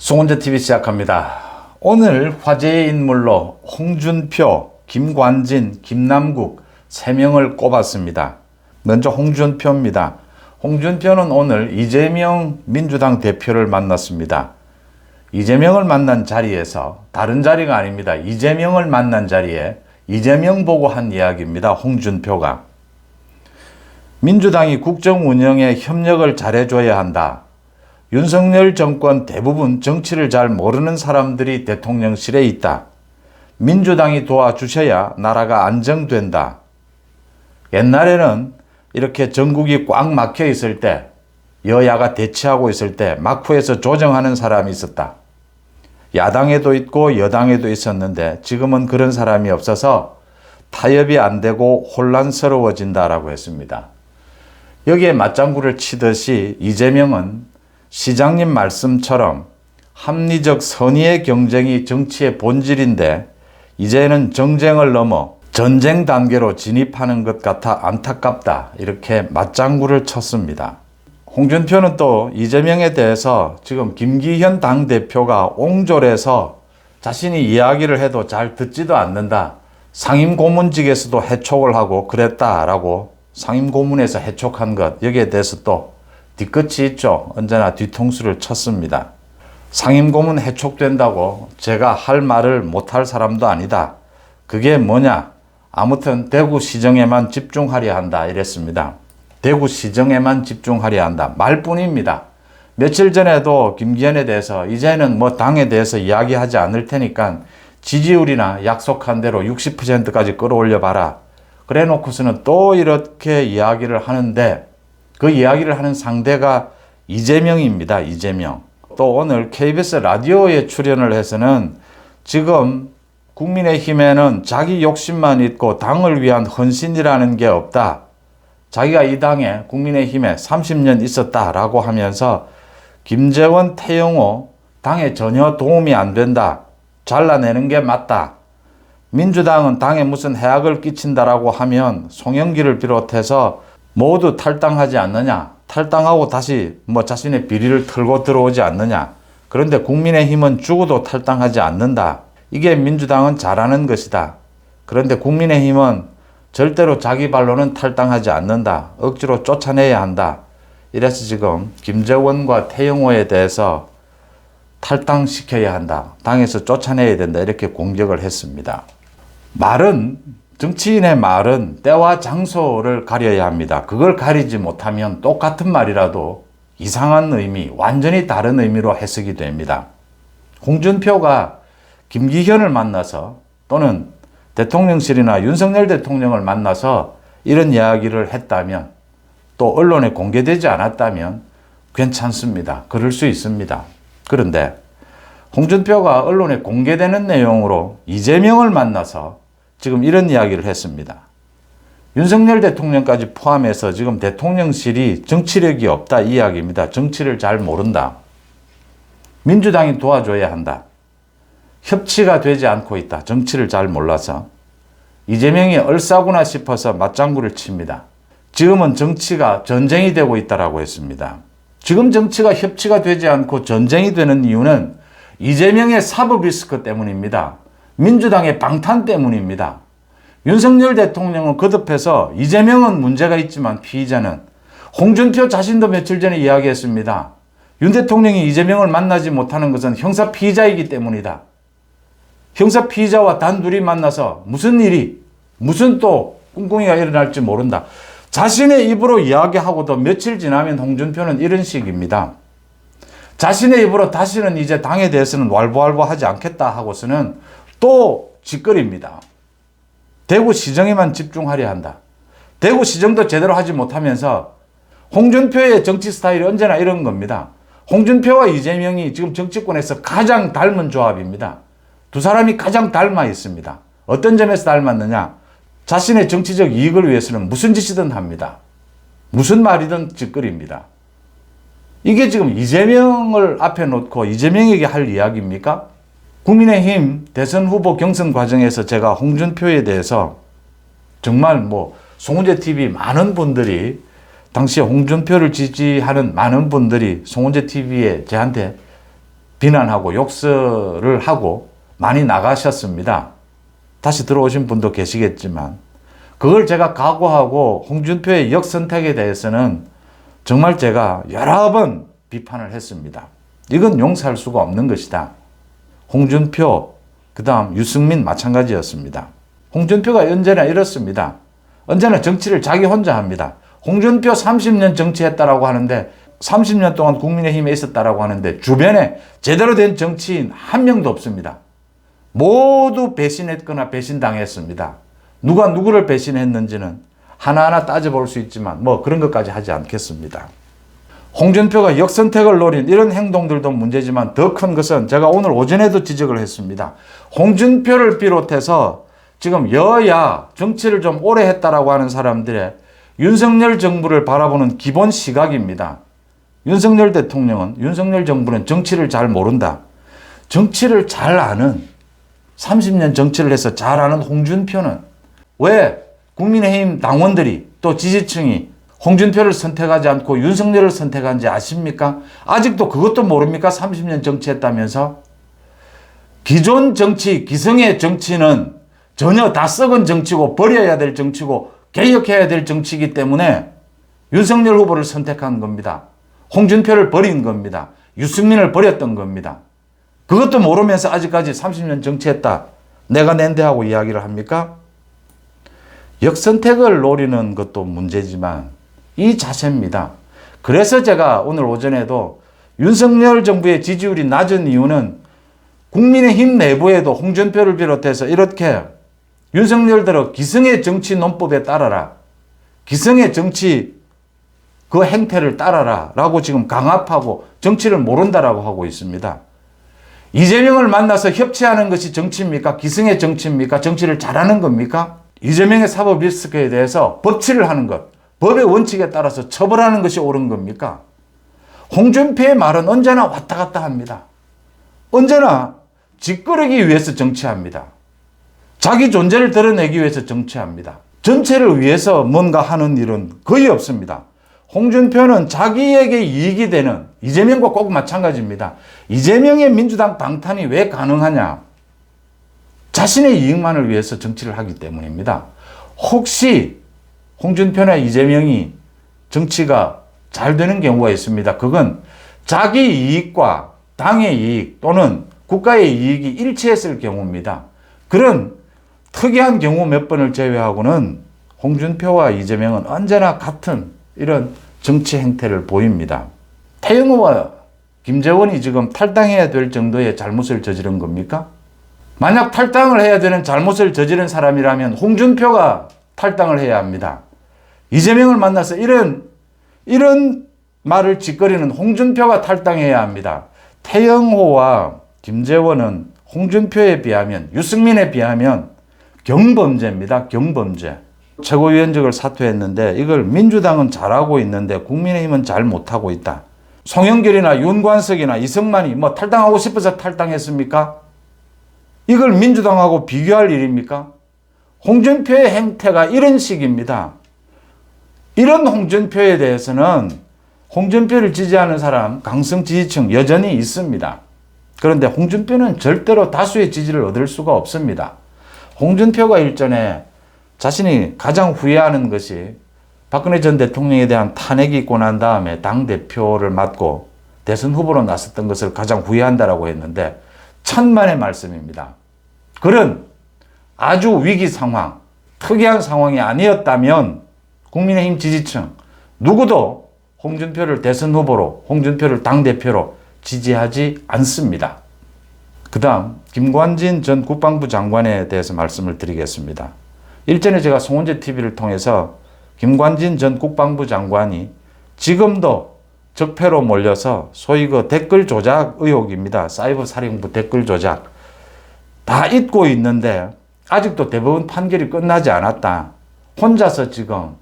송은재 TV 시작합니다. 오늘 화제의 인물로 홍준표, 김관진, 김남국 3명을 꼽았습니다. 먼저 홍준표입니다. 홍준표는 오늘 이재명 민주당 대표를 만났습니다. 이재명을 만난 자리에서 다른 자리가 아닙니다. 이재명을 만난 자리에 이재명 보고 한 이야기입니다. 홍준표가. 민주당이 국정 운영에 협력을 잘해줘야 한다. 윤석열 정권 대부분 정치를 잘 모르는 사람들이 대통령실에 있다. 민주당이 도와주셔야 나라가 안정된다. 옛날에는 이렇게 전국이 꽉 막혀 있을 때, 여야가 대치하고 있을 때 막후에서 조정하는 사람이 있었다. 야당에도 있고 여당에도 있었는데 지금은 그런 사람이 없어서 타협이 안 되고 혼란스러워진다라고 했습니다. 여기에 맞장구를 치듯이 이재명은 시장님 말씀처럼 합리적 선의의 경쟁이 정치의 본질인데 이제는 정쟁을 넘어 전쟁 단계로 진입하는 것 같아 안타깝다. 이렇게 맞장구를 쳤습니다. 홍준표는 또 이재명에 대해서 지금 김기현 당대표가 옹졸해서 자신이 이야기를 해도 잘 듣지도 않는다. 상임고문직에서도 해촉을 하고 그랬다라고 상임고문에서 해촉한 것, 여기에 대해서 또 뒤끝이 있죠. 언제나 뒤통수를 쳤습니다. 상임고문 해촉된다고 제가 할 말을 못할 사람도 아니다. 그게 뭐냐? 아무튼 대구시정에만 집중하려 한다. 이랬습니다. 대구시정에만 집중하려 한다. 말뿐입니다. 며칠 전에도 김기현에 대해서 이제는 뭐 당에 대해서 이야기하지 않을 테니까 지지율이나 약속한 대로 60%까지 끌어올려 봐라. 그래 놓고서는 또 이렇게 이야기를 하는데 그 이야기를 하는 상대가 이재명입니다. 이재명. 또 오늘 KBS 라디오에 출연을 해서는 지금 국민의힘에는 자기 욕심만 있고 당을 위한 헌신이라는 게 없다. 자기가 이 당에 국민의힘에 30년 있었다라고 하면서 김재원, 태영호 당에 전혀 도움이 안 된다. 잘라내는 게 맞다. 민주당은 당에 무슨 해악을 끼친다라고 하면 송영길을 비롯해서 모두 탈당하지 않느냐. 탈당하고 다시 자신의 비리를 털고 들어오지 않느냐. 그런데 국민의힘은 죽어도 탈당하지 않는다. 이게 민주당은 잘하는 것이다. 그런데 국민의힘은 절대로 자기 발로는 탈당하지 않는다. 억지로 쫓아내야 한다. 이래서 지금 김재원과 태영호에 대해서 탈당시켜야 한다. 당에서 쫓아내야 된다. 이렇게 공격을 했습니다. 정치인의 말은 때와 장소를 가려야 합니다. 그걸 가리지 못하면 똑같은 말이라도 이상한 의미, 완전히 다른 의미로 해석이 됩니다. 홍준표가 김기현을 만나서 또는 대통령실이나 윤석열 대통령을 만나서 이런 이야기를 했다면 또 언론에 공개되지 않았다면 괜찮습니다. 그럴 수 있습니다. 그런데 홍준표가 언론에 공개되는 내용으로 이재명을 만나서 지금 이런 이야기를 했습니다. 윤석열 대통령까지 포함해서 지금 대통령실이 정치력이 없다 이 이야기입니다. 정치를 잘 모른다. 민주당이 도와줘야 한다. 협치가 되지 않고 있다. 정치를 잘 몰라서. 이재명이 얼싸구나 싶어서 맞장구를 칩니다. 지금은 정치가 전쟁이 되고 있다라고 했습니다. 지금 정치가 협치가 되지 않고 전쟁이 되는 이유는 이재명의 사법 리스크 때문입니다. 민주당의 방탄 때문입니다. 윤석열 대통령은 거듭해서 이재명은 문제가 있지만 피의자는 홍준표 자신도 며칠 전에 이야기했습니다. 윤 대통령이 이재명을 만나지 못하는 것은 형사 피의자이기 때문이다. 형사 피의자와 단둘이 만나서 무슨 또 꿍꿍이가 일어날지 모른다. 자신의 입으로 이야기하고도 며칠 지나면 홍준표는 이런 식입니다. 자신의 입으로 다시는 이제 당에 대해서는 왈부왈부하지 않겠다 하고서는 또 짓거립니다. 대구시정에만 집중하려 한다. 대구시정도 제대로 하지 못하면서 홍준표의 정치 스타일이 언제나 이런 겁니다. 홍준표와 이재명이 지금 정치권에서 가장 닮은 조합입니다. 두 사람이 가장 닮아 있습니다. 어떤 점에서 닮았느냐? 자신의 정치적 이익을 위해서는 무슨 짓이든 합니다. 무슨 말이든 짓거립니다. 이게 지금 이재명을 앞에 놓고 이재명에게 할 이야기입니까? 국민의힘 대선 후보 경선 과정에서 제가 홍준표에 대해서 정말 송은재 TV 많은 분들이 당시에 홍준표를 지지하는 많은 분들이 송은재 TV에 저한테 비난하고 욕설을 하고 많이 나가셨습니다. 다시 들어오신 분도 계시겠지만 그걸 제가 각오하고 홍준표의 역선택에 대해서는 정말 제가 여러 번 비판을 했습니다. 이건 용서할 수가 없는 것이다. 홍준표, 그 다음 유승민 마찬가지였습니다. 홍준표가 언제나 이렇습니다. 언제나 정치를 자기 혼자 합니다. 홍준표 30년 정치했다라고 하는데 30년 동안 국민의힘에 있었다라고 하는데 주변에 제대로 된 정치인 한 명도 없습니다. 모두 배신했거나 배신당했습니다. 누가 누구를 배신했는지는 하나하나 따져볼 수 있지만 뭐 그런 것까지 하지 않겠습니다. 홍준표가 역선택을 노린 이런 행동들도 문제지만 더 큰 것은 제가 오늘 오전에도 지적을 했습니다. 홍준표를 비롯해서 지금 여야 정치를 좀 오래 했다라고 하는 사람들의 윤석열 정부를 바라보는 기본 시각입니다. 윤석열 대통령은, 윤석열 정부는 정치를 잘 모른다. 정치를 잘 아는, 30년 정치를 해서 잘 아는 홍준표는 왜 국민의힘 당원들이 또 지지층이 홍준표를 선택하지 않고 윤석열을 선택한지 아십니까? 아직도 그것도 모릅니까? 30년 정치했다면서? 기존 정치, 기성의 정치는 전혀 다 썩은 정치고 버려야 될 정치고 개혁해야 될 정치이기 때문에 윤석열 후보를 선택한 겁니다. 홍준표를 버린 겁니다. 유승민을 버렸던 겁니다. 그것도 모르면서 아직까지 30년 정치했다. 내가 낸데 하고 이야기를 합니까? 역선택을 노리는 것도 문제지만 이 자세입니다. 그래서 제가 오늘 오전에도 윤석열 정부의 지지율이 낮은 이유는 국민의힘 내부에도 홍준표를 비롯해서 이렇게 윤석열대로 기성의 정치 논법에 따라라. 기성의 정치 그 행태를 따라라 라고 지금 강압하고 정치를 모른다라고 하고 있습니다. 이재명을 만나서 협치하는 것이 정치입니까? 기성의 정치입니까? 정치를 잘하는 겁니까? 이재명의 사법 리스크에 대해서 법치를 하는 것, 법의 원칙에 따라서 처벌하는 것이 옳은 겁니까? 홍준표의 말은 언제나 왔다 갔다 합니다. 언제나 짓거르기 위해서 정치합니다. 자기 존재를 드러내기 위해서 정치합니다. 전체를 위해서 뭔가 하는 일은 거의 없습니다. 홍준표는 자기에게 이익이 되는, 이재명과 꼭 마찬가지입니다. 이재명의 민주당 방탄이 왜 가능하냐? 자신의 이익만을 위해서 정치를 하기 때문입니다. 혹시 홍준표나 이재명이 정치가 잘 되는 경우가 있습니다. 그건 자기 이익과 당의 이익 또는 국가의 이익이 일치했을 경우입니다. 그런 특이한 경우 몇 번을 제외하고는 홍준표와 이재명은 언제나 같은 이런 정치 행태를 보입니다. 태영호와 김재원이 지금 탈당해야 될 정도의 잘못을 저지른 겁니까? 만약 탈당을 해야 되는 잘못을 저지른 사람이라면 홍준표가 탈당을 해야 합니다. 이재명을 만나서 이런 말을 짓거리는 홍준표가 탈당해야 합니다. 태영호와 김재원은 홍준표에 비하면, 유승민에 비하면 경범죄입니다. 경범죄. 최고위원직을 사퇴했는데 이걸 민주당은 잘하고 있는데 국민의힘은 잘 못하고 있다. 송영길이나 윤관석이나 이승만이 뭐 탈당하고 싶어서 탈당했습니까? 이걸 민주당하고 비교할 일입니까? 홍준표의 행태가 이런 식입니다. 이런 홍준표에 대해서는 홍준표를 지지하는 사람, 강성 지지층 여전히 있습니다. 그런데 홍준표는 절대로 다수의 지지를 얻을 수가 없습니다. 홍준표가 일전에 자신이 가장 후회하는 것이 박근혜 전 대통령에 대한 탄핵이 있고 난 다음에 당대표를 맡고 대선 후보로 나섰던 것을 가장 후회한다라고 했는데 천만의 말씀입니다. 그런 아주 위기 상황, 특이한 상황이 아니었다면 국민의힘 지지층 누구도 홍준표를 대선 후보로, 홍준표를 당대표로 지지하지 않습니다. 그 다음 김관진 전 국방부 장관에 대해서 말씀을 드리겠습니다. 일전에 제가 송원재 TV를 통해서 김관진 전 국방부 장관이 지금도 적폐로 몰려서 소위 그 댓글 조작 의혹입니다. 사이버 사령부 댓글 조작 다 잊고 있는데 아직도 대법원 판결이 끝나지 않았다. 혼자서 지금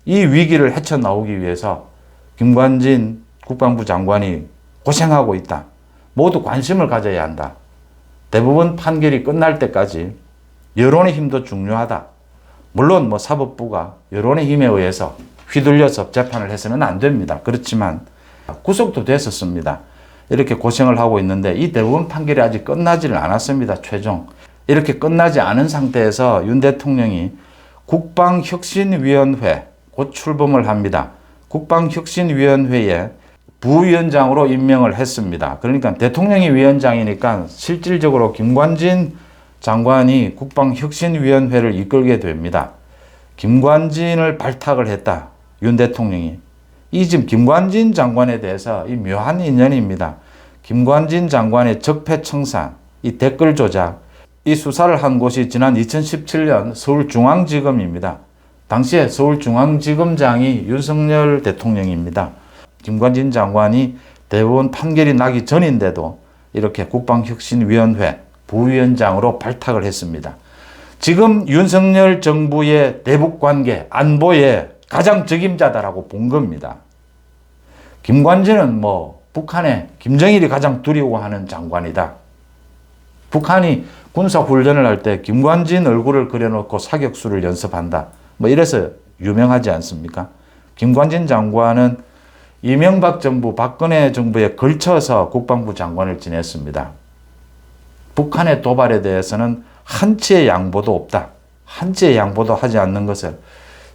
이 위기를 헤쳐나오기 위해서 김관진 국방부 장관이 고생하고 있다. 모두 관심을 가져야 한다. 대법원 판결이 끝날 때까지 여론의 힘도 중요하다. 물론 뭐 사법부가 여론의 힘에 의해서 휘둘려서 재판을 해서는 안 됩니다. 그렇지만 구속도 됐었습니다. 이렇게 고생을 하고 있는데 이 대법원 판결이 아직 끝나지를 않았습니다. 최종. 이렇게 끝나지 않은 상태에서 윤 대통령이 국방혁신위원회 곧 출범을 합니다. 국방혁신위원회에 부위원장으로 임명을 했습니다. 그러니까 대통령이 위원장이니까 실질적으로 김관진 장관이 국방혁신위원회를 이끌게 됩니다. 김관진을 발탁을 했다. 윤 대통령이. 이 지금 김관진 장관에 대해서 이 묘한 인연입니다. 김관진 장관의 적폐청산, 이 댓글 조작, 이 수사를 한 곳이 지난 2017년 서울중앙지검입니다. 당시에 서울중앙지검장이 윤석열 대통령입니다. 김관진 장관이 대법원 판결이 나기 전인데도 이렇게 국방혁신위원회 부위원장으로 발탁을 했습니다. 지금 윤석열 정부의 대북관계, 안보의 가장 적임자다라고 본 겁니다. 김관진은 북한의 김정일이 가장 두려워하는 장관이다. 북한이 군사훈련을 할 때 김관진 얼굴을 그려놓고 사격수를 연습한다. 이래서 유명하지 않습니까? 김관진 장관은 이명박 정부, 박근혜 정부에 걸쳐서 국방부 장관을 지냈습니다. 북한의 도발에 대해서는 한치의 양보도 없다. 한치의 양보도 하지 않는 것을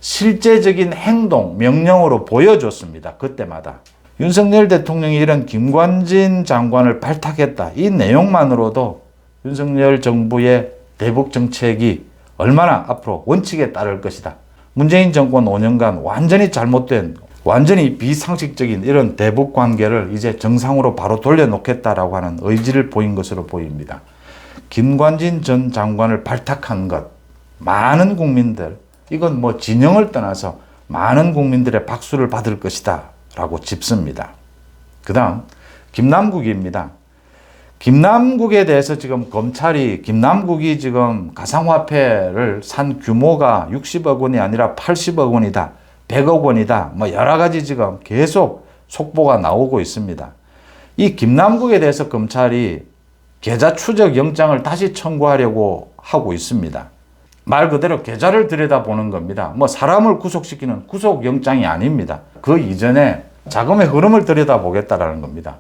실제적인 행동, 명령으로 보여줬습니다. 그때마다. 윤석열 대통령이 이런 김관진 장관을 발탁했다. 이 내용만으로도 윤석열 정부의 대북 정책이 얼마나 앞으로 원칙에 따를 것이다. 문재인 정권 5년간 완전히 잘못된, 완전히 비상식적인 이런 대북 관계를 이제 정상으로 바로 돌려놓겠다라고 하는 의지를 보인 것으로 보입니다. 김관진 전 장관을 발탁한 것, 많은 국민들, 이건 진영을 떠나서 많은 국민들의 박수를 받을 것이다 라고 짚습니다. 그 다음 김남국입니다. 김남국에 대해서 지금 검찰이 김남국이 지금 가상화폐를 산 규모가 60억 원이 아니라 80억 원이다. 100억 원이다. 여러 가지 지금 계속 속보가 나오고 있습니다. 이 김남국에 대해서 검찰이 계좌 추적 영장을 다시 청구하려고 하고 있습니다. 말 그대로 계좌를 들여다보는 겁니다. 사람을 구속시키는 구속영장이 아닙니다. 그 이전에 자금의 흐름을 들여다보겠다라는 겁니다.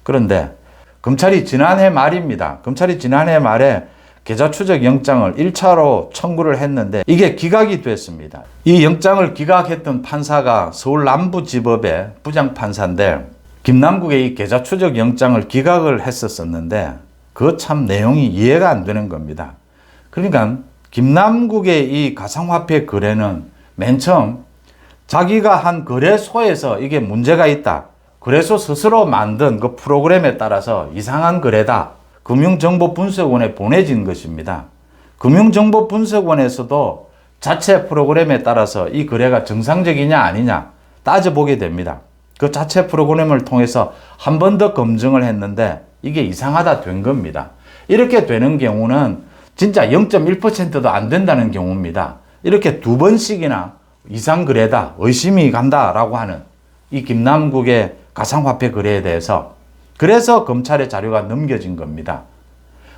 그런데 검찰이 지난해 말입니다. 검찰이 지난해 말에 계좌 추적 영장을 1차로 청구를 했는데 이게 기각이 됐습니다. 이 영장을 기각했던 판사가 서울 남부지법의 부장판사인데 김남국의 이 계좌 추적 영장을 기각을 했었는데 그 참 내용이 이해가 안 되는 겁니다. 그러니까 김남국의 이 가상화폐 거래는 맨 처음 자기가 한 거래소에서 이게 문제가 있다. 거래소 스스로 만든 그 프로그램에 따라서 이상한 거래다. 금융정보분석원에 보내진 것입니다. 금융정보분석원에서도 자체 프로그램에 따라서 이 거래가 정상적이냐 아니냐 따져보게 됩니다. 그 자체 프로그램을 통해서 한 번 더 검증을 했는데 이게 이상하다 된 겁니다. 이렇게 되는 경우는 진짜 0.1%도 안 된다는 경우입니다. 이렇게 두 번씩이나 이상 거래다, 의심이 간다라고 하는 이 김남국의 가상화폐 거래에 대해서 그래서 검찰의 자료가 넘겨진 겁니다.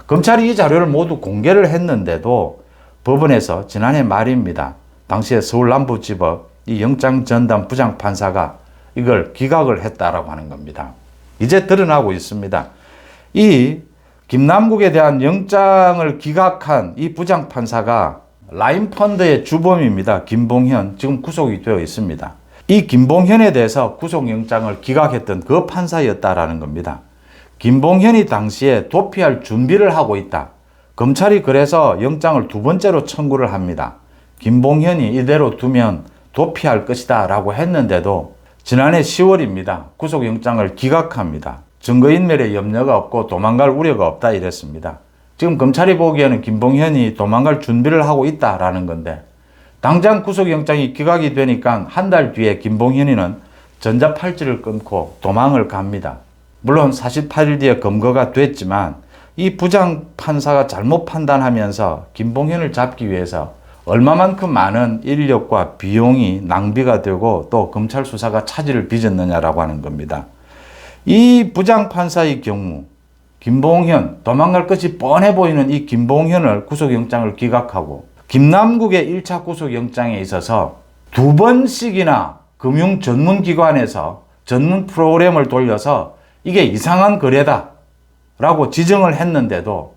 검찰이 이 자료를 모두 공개를 했는데도 법원에서 지난해 말입니다. 당시에 서울 남부지법 이 영장 전담 부장판사가 이걸 기각을 했다라고 하는 겁니다. 이제 드러나고 있습니다. 이 김남국에 대한 영장을 기각한 이 부장판사가 라인펀드의 주범입니다. 김봉현, 지금 구속이 되어 있습니다. 이 김봉현에 대해서 구속영장을 기각했던 그 판사였다라는 겁니다. 김봉현이 당시에 도피할 준비를 하고 있다. 검찰이 그래서 영장을 두 번째로 청구를 합니다. 김봉현이 이대로 두면 도피할 것이다 라고 했는데도 지난해 10월입니다. 구속영장을 기각합니다. 증거인멸에 염려가 없고 도망갈 우려가 없다 이랬습니다. 지금 검찰이 보기에는 김봉현이 도망갈 준비를 하고 있다라는 건데 당장 구속영장이 기각이 되니까 한 달 뒤에 김봉현이는 전자팔찌를 끊고 도망을 갑니다. 물론 48일 뒤에 검거가 됐지만 이 부장판사가 잘못 판단하면서 김봉현을 잡기 위해서 얼마만큼 많은 인력과 비용이 낭비가 되고 또 검찰 수사가 차질을 빚었느냐라고 하는 겁니다. 이 부장판사의 경우 김봉현, 도망갈 것이 뻔해 보이는 이 김봉현을 구속영장을 기각하고 김남국의 1차 구속영장에 있어서 두 번씩이나 금융 전문기관에서 전문 프로그램을 돌려서 이게 이상한 거래다 라고 지정을 했는데도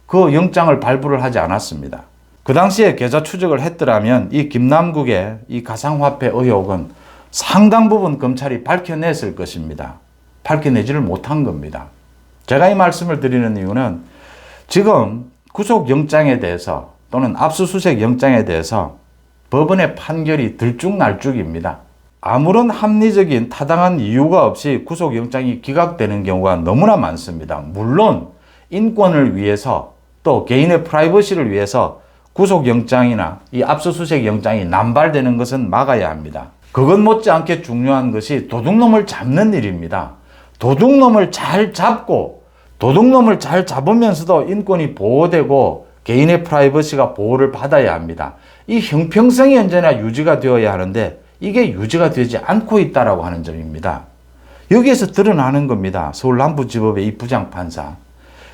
그 영장을 발부를 하지 않았습니다. 그 당시에 계좌 추적을 했더라면 이 김남국의 이 가상화폐 의혹은 상당 부분 검찰이 밝혀냈을 것입니다. 밝혀내지를 못한 겁니다. 제가 이 말씀을 드리는 이유는 지금 구속영장에 대해서 또는 압수수색 영장에 대해서 법원의 판결이 들쭉날쭉입니다. 아무런 합리적인 타당한 이유가 없이 구속영장이 기각되는 경우가 너무나 많습니다. 물론 인권을 위해서 또 개인의 프라이버시를 위해서 구속영장이나 이 압수수색 영장이 남발되는 것은 막아야 합니다. 그것 못지않게 중요한 것이 도둑놈을 잡는 일입니다. 도둑놈을 잘 잡고 도둑놈을 잘 잡으면서도 인권이 보호되고 개인의 프라이버시가 보호를 받아야 합니다. 이 형평성이 언제나 유지가 되어야 하는데 이게 유지가 되지 않고 있다라고 하는 점입니다. 여기에서 드러나는 겁니다. 서울 남부지법의 이 부장판사.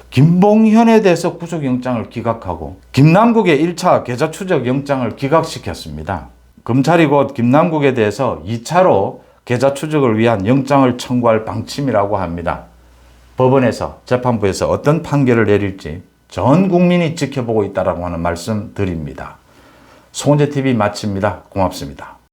김봉현에 대해서 구속영장을 기각하고 김남국의 1차 계좌 추적 영장을 기각시켰습니다. 검찰이 곧 김남국에 대해서 2차로 계좌 추적을 위한 영장을 청구할 방침이라고 합니다. 법원에서 재판부에서 어떤 판결을 내릴지 전 국민이 지켜보고 있다라고 하는 말씀 드립니다. 송은재TV 마칩니다. 고맙습니다.